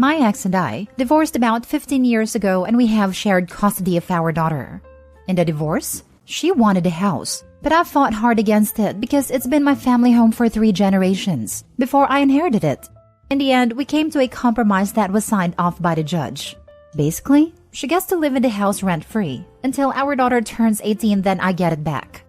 My ex and I divorced about 15 years ago, and we have shared custody of our daughter. In the divorce, she wanted a house, but I fought hard against it because it's been my family home for 3 generations before I inherited it. In the end, we came to a compromise that was signed off by the judge. Basically, she gets to live in the house rent-free until our daughter turns 18, then I get it back.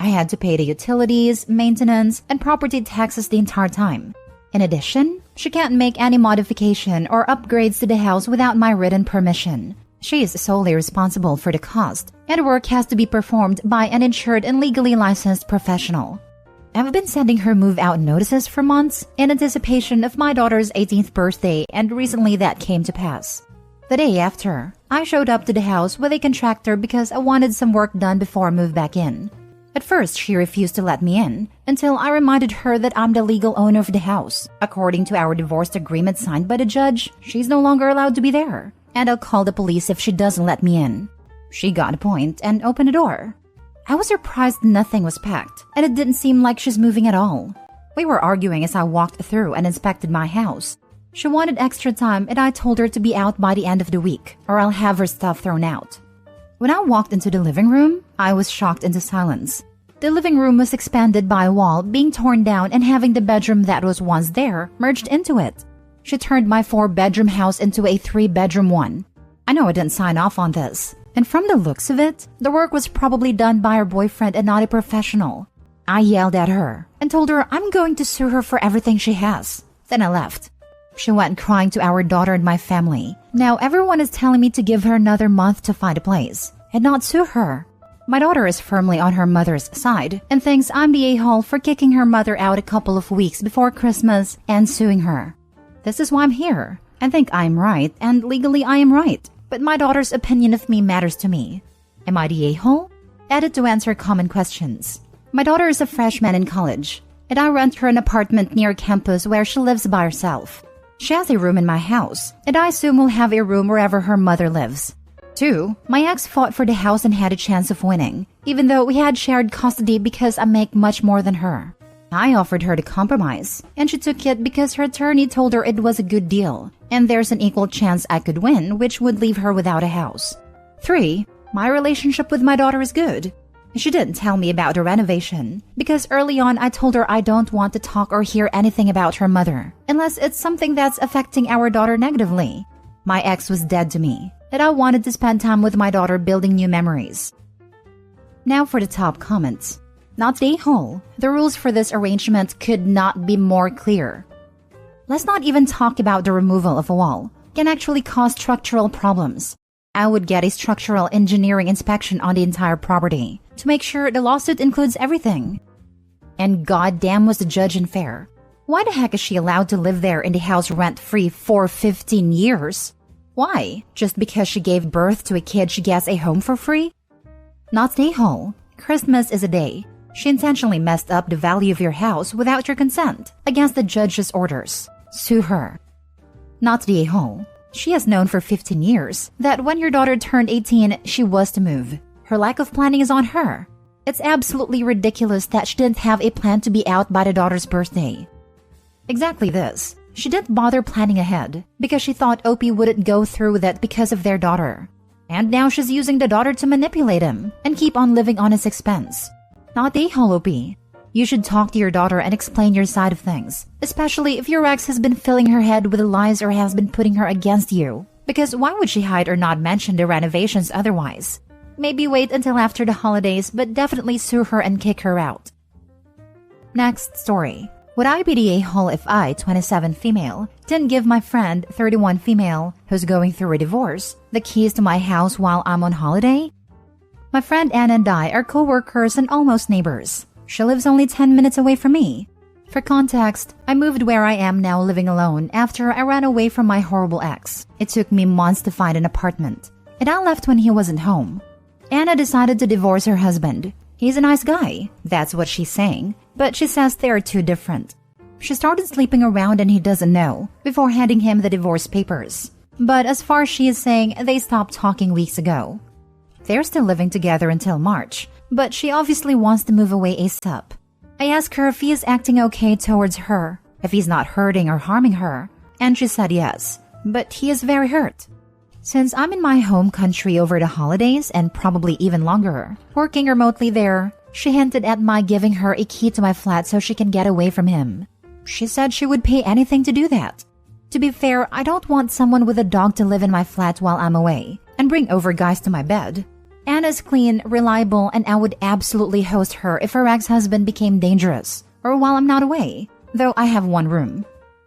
I had to pay the utilities, maintenance, and property taxes the entire time. In addition, she can't make any modification or upgrades to the house without my written permission. She is solely responsible for the cost, and work has to be performed by an insured and legally licensed professional. I've been sending her move-out notices for months in anticipation of my daughter's 18th birthday, and recently that came to pass. The day after, I showed up to the house with a contractor because I wanted some work done before I moved back in. At first, she refused to let me in until I reminded her that I'm the legal owner of the house. According to our divorce agreement signed by the judge, she's no longer allowed to be there, and I'll call the police if she doesn't let me in. She got a point and opened the door. I was surprised nothing was packed, and it didn't seem like she's moving at all. We were arguing as I walked through and inspected my house. She wanted extra time, and I told her to be out by the end of the week, or I'll have her stuff thrown out. When I walked into the living room, I was shocked into silence. The living room was expanded by a wall being torn down and having the bedroom that was once there merged into it. She turned my 4-bedroom house into a 3-bedroom one. I know I didn't sign off on this, and from the looks of it, the work was probably done by her boyfriend and not a professional. I yelled at her and told her I'm going to sue her for everything she has. Then I left. She went crying to our daughter and my family. Now everyone is telling me to give her another month to find a place and not sue her. My daughter is firmly on her mother's side and thinks I'm the a-hole for kicking her mother out a couple of weeks before Christmas and suing her. This is why I'm here. I think I'm right, and legally I am right. But my daughter's opinion of me matters to me. Am I the a-hole? Added to answer common questions. My daughter is a freshman in college, and I rent her an apartment near campus where she lives by herself. She has a room in my house, and I assume will have a room wherever her mother lives. 2. My ex fought for the house and had a chance of winning, even though we had shared custody because I make much more than her. I offered her to compromise, and she took it because her attorney told her it was a good deal, and there's an equal chance I could win, which would leave her without a house. 3. My relationship with my daughter is good. She didn't tell me about the renovation, because early on I told her I don't want to talk or hear anything about her mother, unless it's something that's affecting our daughter negatively. My ex was dead to me, and I wanted to spend time with my daughter building new memories. Now for the top comments. Not the a-hole. The rules for this arrangement could not be more clear. Let's not even talk about the removal of a wall. It can actually cause structural problems. I would get a structural engineering inspection on the entire property to make sure the lawsuit includes everything. And goddamn was the judge unfair. Why the heck is she allowed to live there in the house rent-free for 15 years? Why? Just because she gave birth to a kid she gets a home for free? Not the a-hole. Christmas is a day. She intentionally messed up the value of your house without your consent, against the judge's orders. Sue her. Not the a-hole. She has known for 15 years that when your daughter turned 18, she was to move. Her lack of planning is on her. It's absolutely ridiculous that she didn't have a plan to be out by the daughter's birthday. Exactly this. She didn't bother planning ahead because she thought Opie wouldn't go through with it because of their daughter. And now she's using the daughter to manipulate him and keep on living on his expense. Not the a-hole, Opie. You should talk to your daughter and explain your side of things, especially if your ex has been filling her head with lies or has been putting her against you. Because why would she hide or not mention the renovations otherwise? Maybe wait until after the holidays, but definitely sue her and kick her out. Next story. Would I be the a-hole if I, 27 female, didn't give my friend, 31 female, who's going through a divorce, the keys to my house while I'm on holiday? My friend Anna and I are co-workers and almost neighbors. She lives only 10 minutes away from me. For context, I moved where I am now living alone after I ran away from my horrible ex. It took me months to find an apartment, and I left when he wasn't home. Anna decided to divorce her husband. He's a nice guy, that's what she's saying, but she says they are too different. She started sleeping around and he doesn't know, before handing him the divorce papers. But as far as she is saying, they stopped talking weeks ago. They're still living together until March, but she obviously wants to move away ASAP. I asked her if he is acting okay towards her, if he's not hurting or harming her, and she said yes. but he is very hurt. Since I'm in my home country over the holidays and probably even longer, working remotely there, she hinted at my giving her a key to my flat so she can get away from him. She said she would pay anything to do that. To be fair, I don't want someone with a dog to live in my flat while I'm away and bring over guys to my bed. Anna's clean, reliable, and I would absolutely host her if her ex-husband became dangerous or while I'm not away, though I have one room.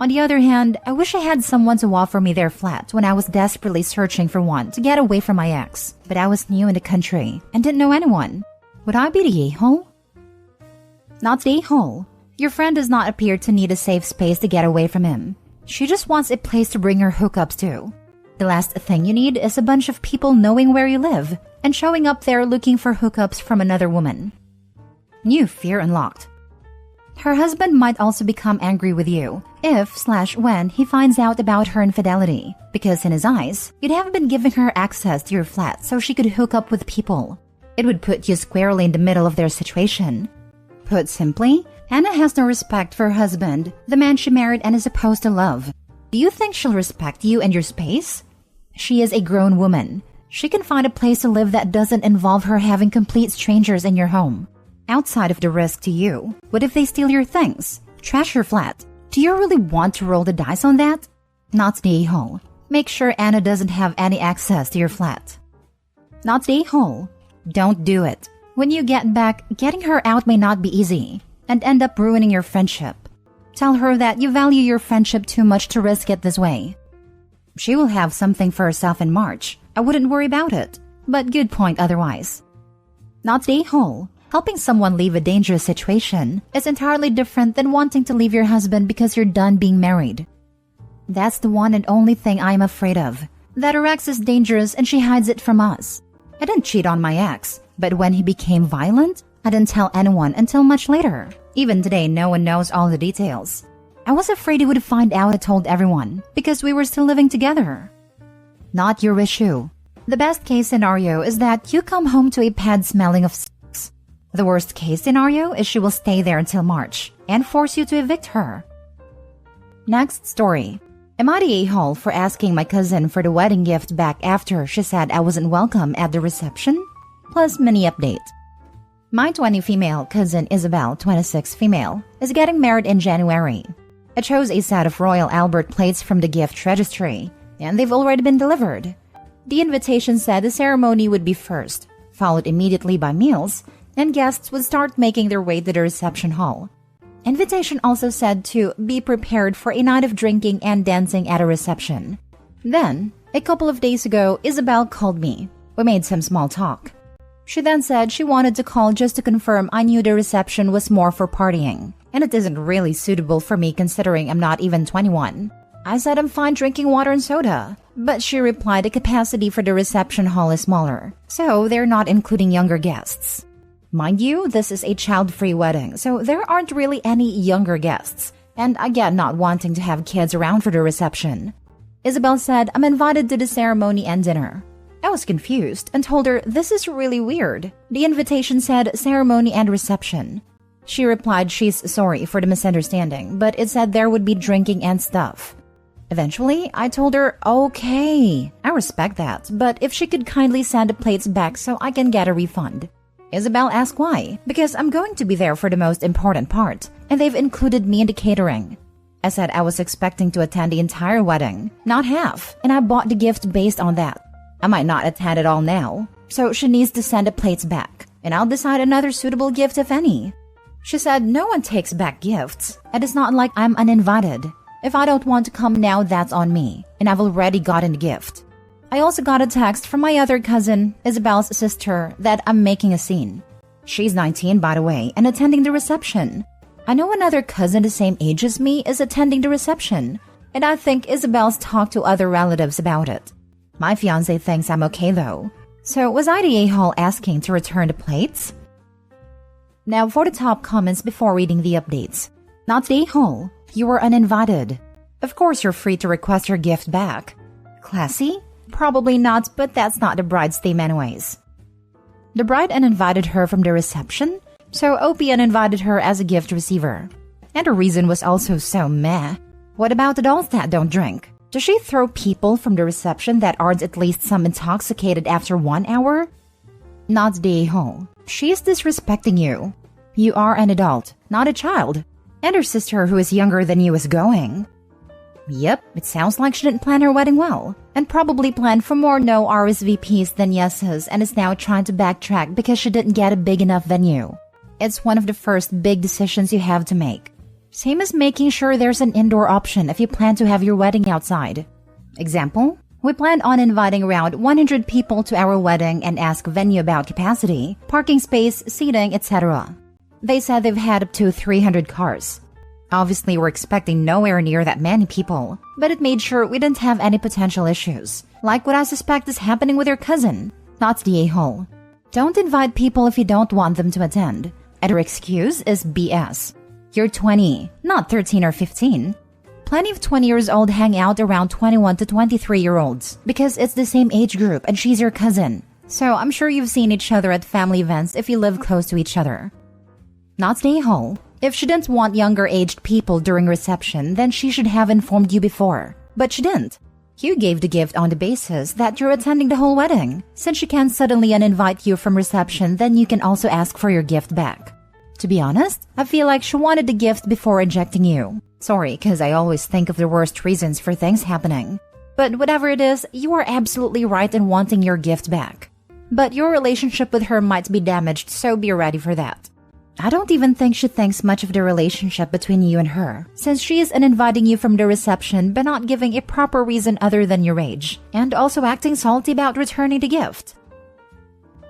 On the other hand, I wish I had someone to offer me their flat when I was desperately searching for one to get away from my ex, but I was new in the country and didn't know anyone. Would I be the a-hole? Not the a-hole. Your friend does not appear to need a safe space to get away from him. She just wants a place to bring her hookups to. The last thing you need is a bunch of people knowing where you live and showing up there looking for hookups from another woman. New fear unlocked. Her husband might also become angry with you if/when he finds out about her infidelity, because in his eyes, you'd have been giving her access to your flat so she could hook up with people. It would put you squarely in the middle of their situation. Put simply, Anna has no respect for her husband, the man she married and is supposed to love. Do you think she'll respect you and your space? She is a grown woman. She can find a place to live that doesn't involve her having complete strangers in your home. Outside of the risk to you, what if they steal your things? Trash your flat? Do you really want to roll the dice on that? Not the a-hole. Make sure Anna doesn't have any access to your flat. Not the a-hole. Don't do it. When you get back, getting her out may not be easy and end up ruining your friendship. Tell her that you value your friendship too much to risk it this way. She will have something for herself in March. I wouldn't worry about it, but good point otherwise. Not the a-hole. Helping someone leave a dangerous situation is entirely different than wanting to leave your husband because you're done being married. That's the one and only thing I'm afraid of. That her ex is dangerous and she hides it from us. I didn't cheat on my ex, but when he became violent, I didn't tell anyone until much later. Even today, no one knows all the details. I was afraid he would find out I told everyone because we were still living together. Not your issue. The best case scenario is that you come home to a pad smelling of sex. The worst case scenario is she will stay there until March and force you to evict her. Next story. Am I the a-hole for asking my cousin for the wedding gift back after she said I wasn't welcome at the reception? Plus mini update. My 20 female cousin Isabel, 26 female, is getting married in January. I chose a set of Royal Albert plates from the gift registry, and they've already been delivered. The invitation said the ceremony would be first, followed immediately by meals, and guests would start making their way to the reception hall. Invitation also said to be prepared for a night of drinking and dancing at a reception. Then, a couple of days ago, Isabel called me. We made some small talk. She then said she wanted to call just to confirm I knew the reception was more for partying, and it isn't really suitable for me considering I'm not even 21. I said I'm fine drinking water and soda, but she replied the capacity for the reception hall is smaller, so they're not including younger guests. Mind you, this is a child-free wedding, so there aren't really any younger guests, and I get not wanting to have kids around for the reception. Isabel said I'm invited to the ceremony and dinner. I was confused and told her this is really weird. The invitation said ceremony and reception. She replied she's sorry for the misunderstanding, but it said there would be drinking and stuff. Eventually, I told her, okay, I respect that, but if she could kindly send the plates back so I can get a refund. Isabel asked why, because I'm going to be there for the most important part, and they've included me in the catering. I said I was expecting to attend the entire wedding, not half, and I bought the gift based on that. I might not attend it all now, so she needs to send the plates back, and I'll decide another suitable gift if any. She said no one takes back gifts, and it's not like I'm uninvited. If I don't want to come now, that's on me, and I've already gotten the gift. I also got a text from my other cousin, Isabel's sister, that I'm making a scene. She's 19, by the way, and attending the reception. I know another cousin the same age as me is attending the reception, and I think Isabel's talked to other relatives about it. My fiancé thinks I'm okay though. So was I the a-hole asking to return the plates? Now for the top comments before reading the updates. Not the a-hole. You were uninvited. Of course you're free to request your gift back. Classy? Probably not, but that's not the bride's theme anyways. The bride uninvited her from the reception, so OP uninvited her as a gift receiver. And her reason was also so meh. What about adults that don't drink? Does she throw people from the reception that aren't at least some intoxicated after 1 hour? Not the a-hole. She's disrespecting you. You are an adult, not a child. And her sister, who is younger than you, is going. Yep, it sounds like she didn't plan her wedding well, and probably planned for more no RSVPs than yeses, and is now trying to backtrack because she didn't get a big enough venue. It's one of the first big decisions you have to make. Same as making sure there's an indoor option if you plan to have your wedding outside. Example, we planned on inviting around 100 people to our wedding and asked venue about capacity, parking space, seating, etc. They said they've had up to 300 cars. Obviously, we're expecting nowhere near that many people, but it made sure we didn't have any potential issues, like what I suspect is happening with your cousin. That's the a-hole. Don't invite people if you don't want them to attend. And her excuse is BS. You're 20, not 13 or 15. Plenty of 20 years old hang out around 21 to 23-year-olds because it's the same age group and she's your cousin. So I'm sure you've seen each other at family events if you live close to each other. Not the a-hole. If she didn't want younger-aged people during reception, then she should have informed you before. But she didn't. You gave the gift on the basis that you're attending the whole wedding. Since she can suddenly uninvite you from reception, then you can also ask for your gift back. To be honest, I feel like she wanted the gift before rejecting you. Sorry, because I always think of the worst reasons for things happening. But whatever it is, you are absolutely right in wanting your gift back. But your relationship with her might be damaged, so be ready for that. I don't even think she thinks much of the relationship between you and her, since she is uninviting you from the reception but not giving a proper reason other than your age, and also acting salty about returning the gift.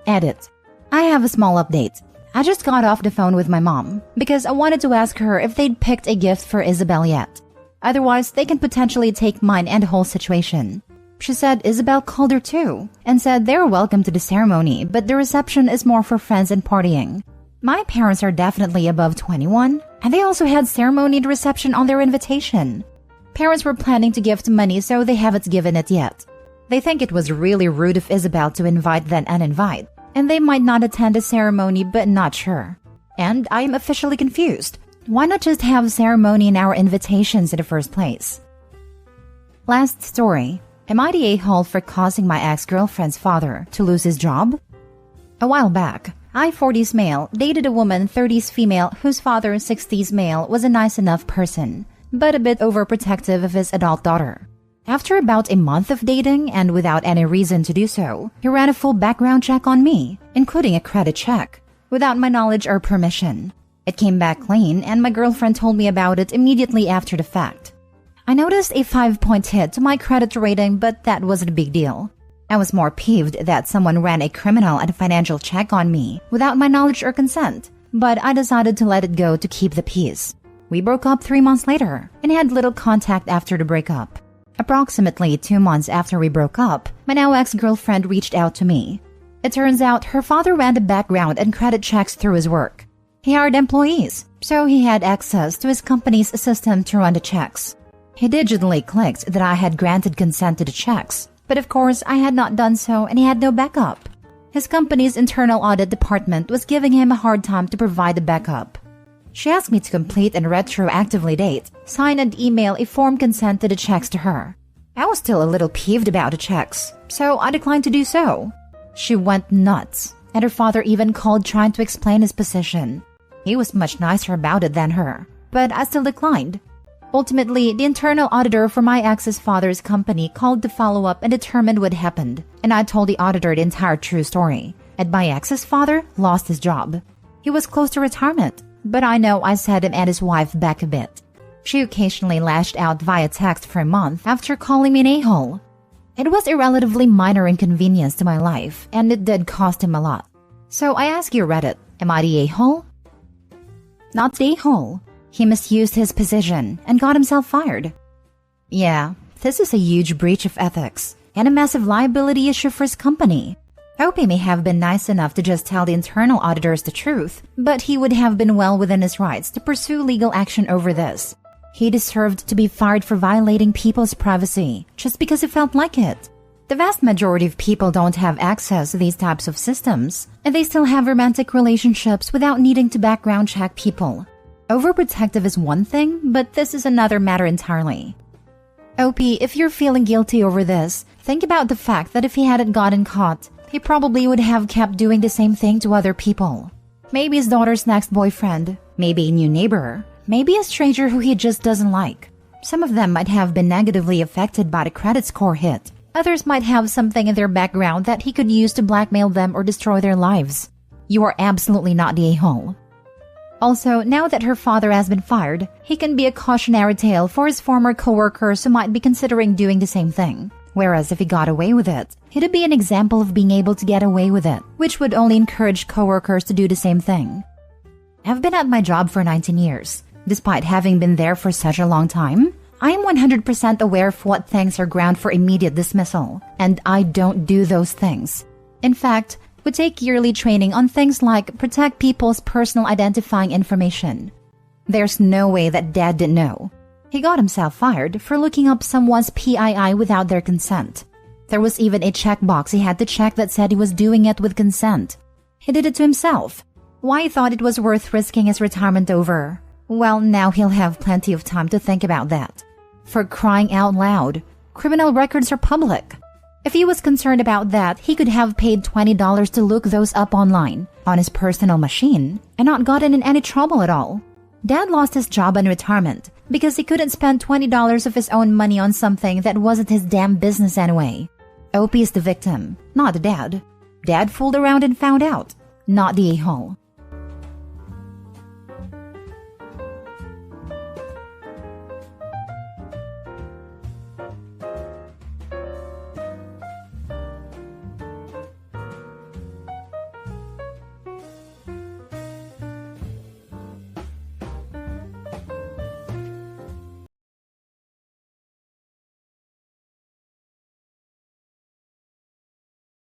Edit. I have a small update. I just got off the phone with my mom because I wanted to ask her if they'd picked a gift for Isabel yet. Otherwise, they can potentially take mine and the whole situation. She said Isabel called her too and said they're welcome to the ceremony, but the reception is more for friends and partying. My parents are definitely above 21, and they also had ceremony and reception on their invitation. Parents were planning to gift money, so they haven't given it yet. They think it was really rude of Isabel to invite then uninvite, and they might not attend the ceremony but not sure. And I am officially confused. Why not just have a ceremony in our invitations in the first place? Last story. Am I the a-hole for causing my ex-girlfriend's father to lose his job? A while back, I, 40s male, dated a woman, 30s female, whose father, 60s male, was a nice enough person, but a bit overprotective of his adult daughter. After about a month of dating, and without any reason to do so, he ran a full background check on me, including a credit check, without my knowledge or permission. It came back clean, and my girlfriend told me about it immediately after the fact. I noticed a 5-point hit to my credit rating, but that wasn't a big deal. I was more peeved that someone ran a criminal and financial check on me without my knowledge or consent, but I decided to let it go to keep the peace. We broke up 3 months later and had little contact after the breakup. Approximately 2 months after we broke up, my now ex-girlfriend reached out to me. It turns out her father ran the background and credit checks through his work. He hired employees, so he had access to his company's system to run the checks. He digitally clicked that I had granted consent to the checks, but of course I had not done so and he had no backup. His company's internal audit department was giving him a hard time to provide the backup. She asked me to complete and retroactively date, sign and email a form consent to the checks to her. I was still a little peeved about the checks, so I declined to do so. She went nuts, and her father even called trying to explain his position. He was much nicer about it than her, but I still declined. Ultimately, the internal auditor for my ex's father's company called to follow up and determine what happened, and I told the auditor the entire true story. And my ex's father lost his job. He was close to retirement, but I know I set him and his wife back a bit. She occasionally lashed out via text for a month after calling me an a-hole. It was a relatively minor inconvenience to my life, and it did cost him a lot. So I ask you, Reddit, am I the a-hole? Not the a-hole. He misused his position and got himself fired. Yeah, this is a huge breach of ethics and a massive liability issue for his company. I hope he may have been nice enough to just tell the internal auditors the truth, but he would have been well within his rights to pursue legal action over this. He deserved to be fired for violating people's privacy just because he felt like it. The vast majority of people don't have access to these types of systems, and they still have romantic relationships without needing to background check people. Overprotective is one thing, but this is another matter entirely. OP, if you're feeling guilty over this, think about the fact that if he hadn't gotten caught, he probably would have kept doing the same thing to other people. Maybe his daughter's next boyfriend, maybe a new neighbor, maybe a stranger who he just doesn't like. Some of them might have been negatively affected by the credit score hit. Others might have something in their background that he could use to blackmail them or destroy their lives. You are absolutely not the a-hole. Also, now that her father has been fired, he can be a cautionary tale for his former coworkers who might be considering doing the same thing. Whereas if he got away with it, he'd be an example of being able to get away with it, which would only encourage coworkers to do the same thing. I've been at my job for 19 years. Despite having been there for such a long time, I am 100% aware of what things are ground for immediate dismissal, and I don't do those things. In fact, we take yearly training on things like protect people's personal identifying information. There's no way that Dad didn't know. He got himself fired for looking up someone's PII without their consent. There was even a checkbox he had to check that said he was doing it with consent. He did it to himself. Why he thought it was worth risking his retirement over? Well, now he'll have plenty of time to think about that. For crying out loud, criminal records are public. If he was concerned about that, he could have paid $20 to look those up online, on his personal machine, and not gotten in any trouble at all. Dad lost his job in retirement because he couldn't spend $20 of his own money on something that wasn't his damn business anyway. OP is the victim, not the dad. Dad fooled around and found out, not the a-hole.